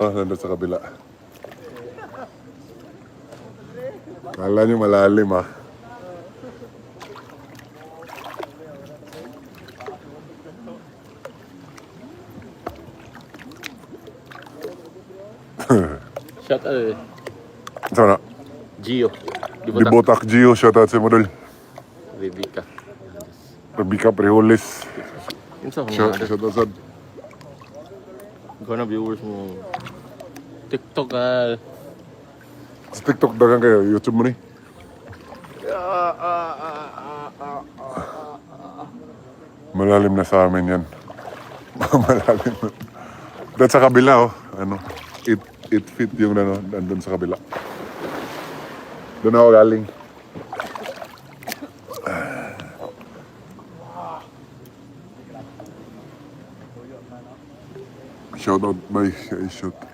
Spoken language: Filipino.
Oh, nandun sa kabila. Kala nyo malalim ah. Shout out Sana. Gio. Di ba Di Botak Gio, shoutout sa model. Rebecca. Rebecca Preholes. Yun sa mga Shoutout sa gonna viewers mo. TikTok sa TikTok dagang kayo, YouTube mo ni. Malalim na sa amin yan. Malalim na. Doon sa kabila oh. Ano? 8 feet yung nandun sa kabila. Doon ako galing. Shout out by shoot.